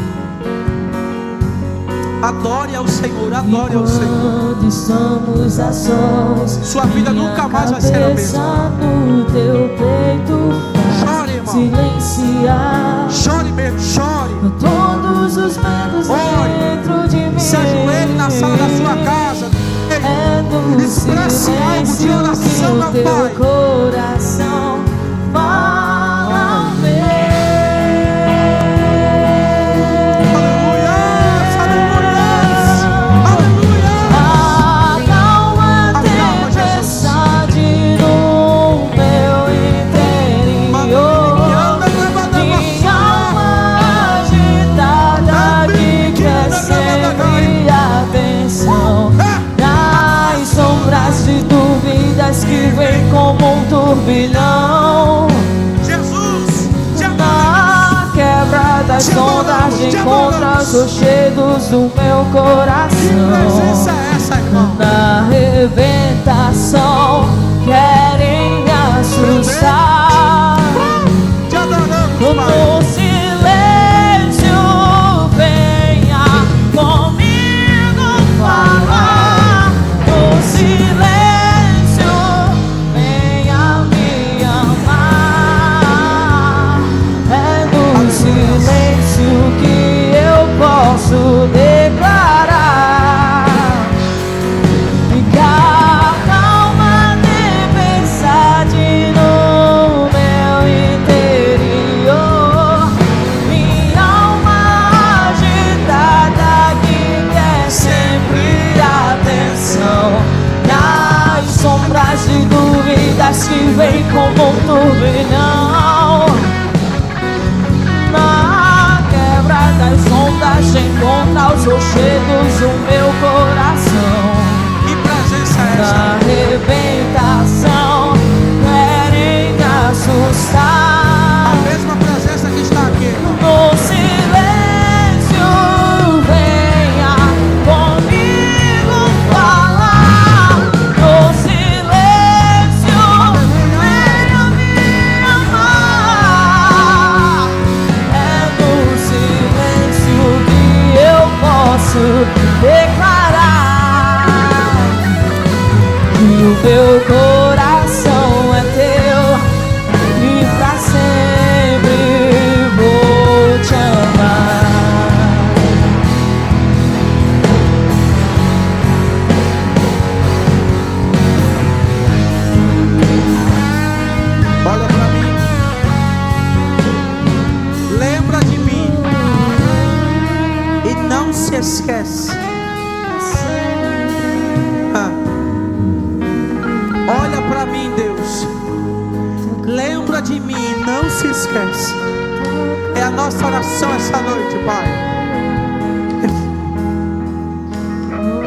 Adore ao Senhor, adore ao Senhor. Quando estamos a sós, sua vida nunca mais vai ser a mesma. No teu peito chore, irmão. Silenciar. Chore mesmo, chore. Todos os medos dentro de mim. Se ajoelhe na sala da sua casa. É no expresse algo de oração ao Pai. Teu coração fala ao meu. Que vem como um turbilhão. Jesus, na quebra das ondas encontras os chedos do meu coração. Que presença é essa, irmão? Na arrebentação querem me assustar. Te adoramos, Pai. No silêncio venha comigo falar. No silêncio que eu posso declarar e que acalma a tempestade no meu interior. Minha alma agitada que quer sempre atenção. Nas sombras de dúvidas que vem como um turbilhão. Das ondas encontra os rochedos do meu coração. Que presença é essa? Na arrebentação querem me assustar. A mesma presença que está aqui, irmão. No silêncio venha comigo falar. No silêncio venha me amar. É no silêncio que eu posso declarar que o meu coração é teu e pra sempre vou te amar. Olha pra mim. Lembra de mim e não se esquece. Olha pra mim, Deus. Lembra de mim e não se esquece. É a nossa oração essa noite, Pai.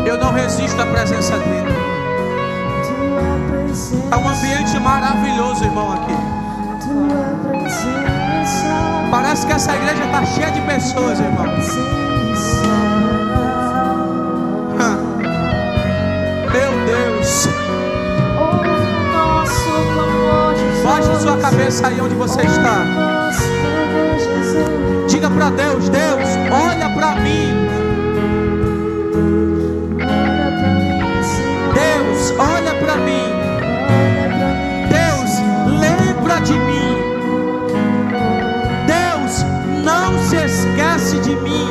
Eu não resisto à presença dele. É um ambiente maravilhoso, irmão, aqui. Parece que essa igreja está cheia de pessoas, irmão. Meu Deus. Baixe sua cabeça aí onde você está. Diga para Deus: Deus, olha para mim. Deus, olha para mim. Deus, lembra de mim. Deus, não se esquece de mim.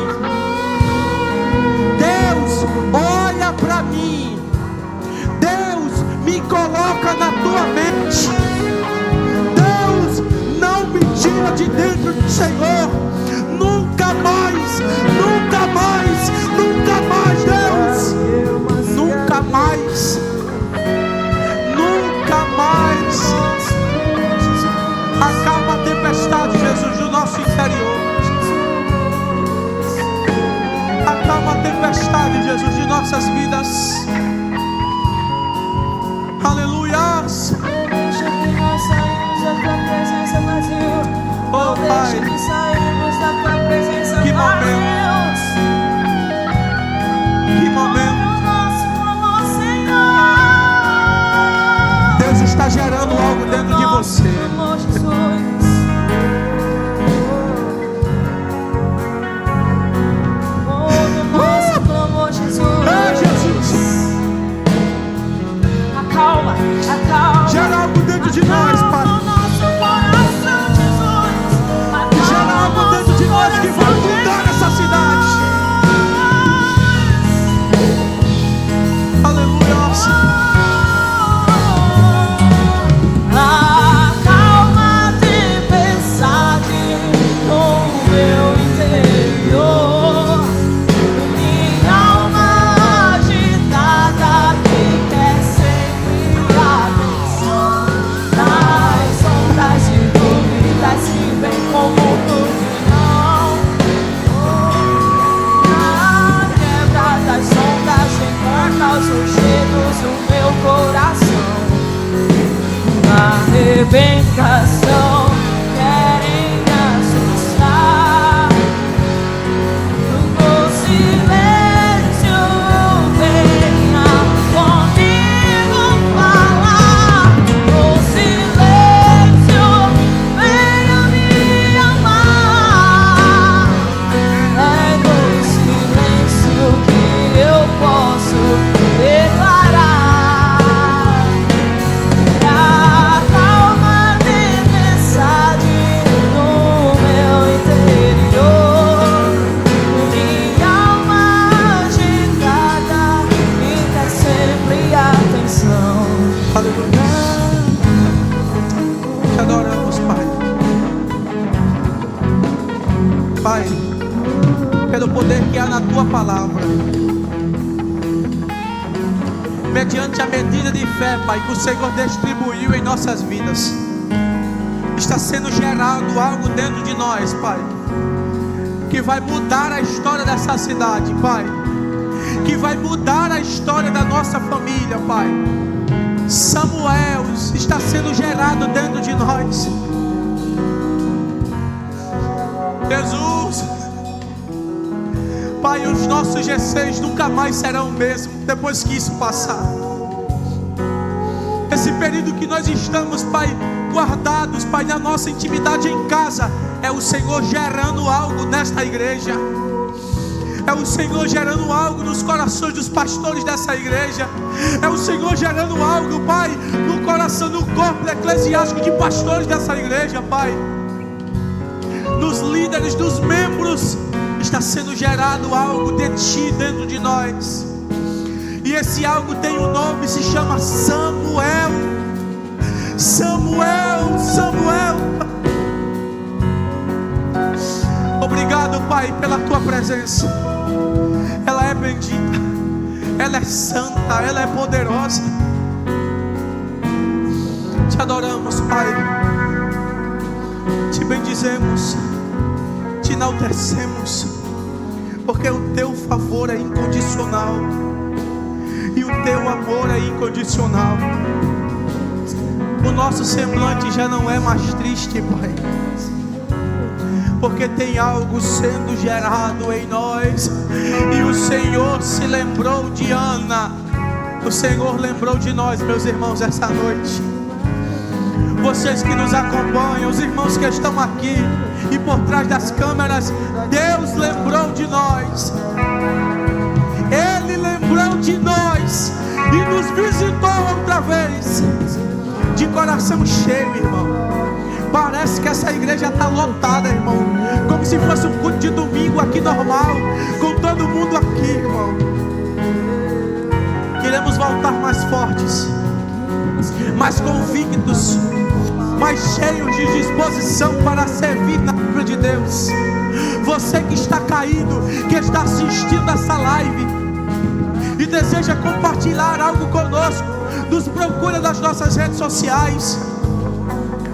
Deus, olha para mim. Deus, me coloca na tua mente. Deus, não me tira de dentro do Senhor. Nunca mais, nunca mais, nunca mais, Deus. Nunca mais, nunca mais. Acalma a tempestade, Jesus, do nosso interior. Acalma a tempestade, Jesus, de nossas vidas. Aleluias. Deixa que nós saímos da tua presença, vazio. Oh, Pai. Deixa que saímos da tua presença, Que momento. vazios. Que momento. Nosso amor, Senhor. Deus está gerando algo dentro de você. Amor, Jesus. Acalma, acalma. Gera algo dentro de nós, Pai. Gera algo dentro de nós que vai mudar essa cidade. Aleluia. Acalma a tempestade no meu interior. Minha alma agitada que quer sempre atenção. Nas ondas e dúvidas que vem como turbilhão. Na quebra das ondas encontra os rugidos do meu coração. Na arrebentação querem me assustar. No silêncio venha comigo falar. No silêncio venha me amar. É no silêncio que eu posso declarar. Acalma a tempestade no meu interior. Minha alma agitada me dá sempre atenção. Aleluia. Te adoramos, Pai. Pai, pelo poder que há na tua palavra, mediante a medida de fé, Pai, que o Senhor distribuiu em nossas vidas, está sendo gerado algo dentro de nós, Pai, que vai mudar a história dessa cidade, Pai, que vai mudar a história da nossa família, Pai. Samuel está sendo gerado dentro de nós. Jesus, Pai, os nossos G6 nunca mais serão o mesmo depois que isso passar. Esse período que nós estamos, Pai, guardados, Pai, na nossa intimidade em casa, é o Senhor gerando algo nesta igreja. É o Senhor gerando algo nos corações dos pastores dessa igreja. É o Senhor gerando algo, Pai, no coração, no corpo eclesiástico de pastores dessa igreja, Pai. Nos líderes, dos membros, está sendo gerado algo de Ti dentro de nós. E esse algo tem um nome, se chama Samuel. Samuel, Samuel. Obrigado, Pai, pela Tua presença. Ela é bendita, ela é santa, ela é poderosa. Te adoramos, Pai. Te bendizemos, te enaltecemos, porque o Teu favor é incondicional e o Teu amor é incondicional. O nosso semblante já não é mais triste, Pai, porque tem algo sendo gerado em nós. E o Senhor se lembrou de Ana. O Senhor lembrou de nós, meus irmãos, essa noite. vocês que nos acompanham, os irmãos que estão aqui e por trás das câmeras. Deus lembrou de nós. Ele lembrou de nós e nos visitou outra vez, de coração cheio, irmão. Parece que essa igreja está lotada, irmão, como se fosse um culto de domingo aqui normal, com todo mundo aqui, irmão. Queremos voltar mais fortes, mais convictos, mais cheios de disposição para servir na obra de Deus. Você que está caído, que está assistindo essa live e deseja compartilhar algo conosco, nos procura nas nossas redes sociais,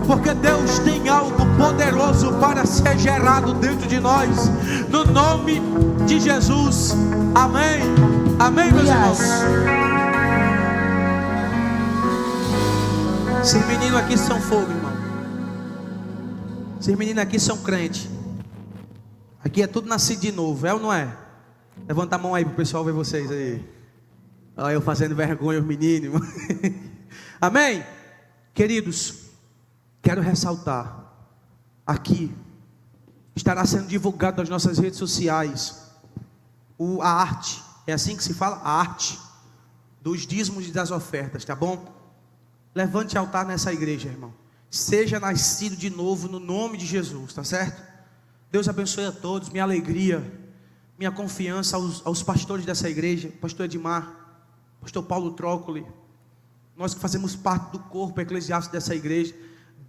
porque Deus tem algo poderoso para ser gerado dentro de nós, no nome de Jesus. Amém. Amém, meus irmãos. Esses meninos aqui são fogo, irmão. Esses meninos aqui são crentes. Aqui é tudo nascido de novo, é ou não é? Levanta a mão aí para o pessoal ver vocês aí. Olha eu fazendo vergonha os meninos, irmão. Amém? Queridos, quero ressaltar, aqui estará sendo divulgado nas nossas redes sociais a arte, é assim que se fala? A arte dos dízimos e das ofertas, tá bom? Levante altar nessa igreja, irmão. Seja nascido de novo no nome de Jesus, tá certo? Deus abençoe a todos, minha alegria, minha confiança aos pastores dessa igreja, pastor Edmar, pastor Paulo Trócoli, nós que fazemos parte do corpo eclesiástico dessa igreja.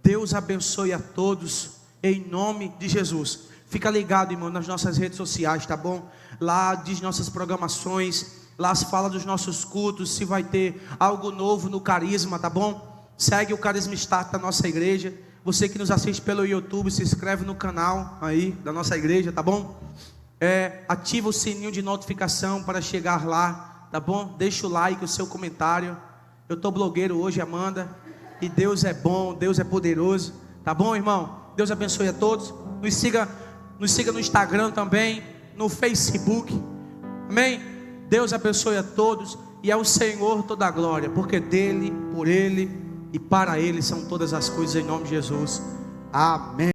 Deus abençoe a todos, em nome de Jesus. Fica ligado, irmão, nas nossas redes sociais, tá bom? Lá diz nossas programações, lá se fala dos nossos cultos, se vai ter algo novo no Carisma, tá bom? Segue o Carisma Start da nossa igreja. Você que nos assiste pelo YouTube, se inscreve no canal aí da nossa igreja, tá bom? Ativa o sininho de notificação para chegar lá, tá bom? Deixa o like, o seu comentário. Eu tô blogueiro hoje, Amanda, e Deus é bom, Deus é poderoso, tá bom, irmão? Deus abençoe a todos. Nos siga no Instagram também, no Facebook. Amém? Deus abençoe a todos, e ao Senhor toda a glória, porque dele, por ele e para ele são todas as coisas, em nome de Jesus. Amém.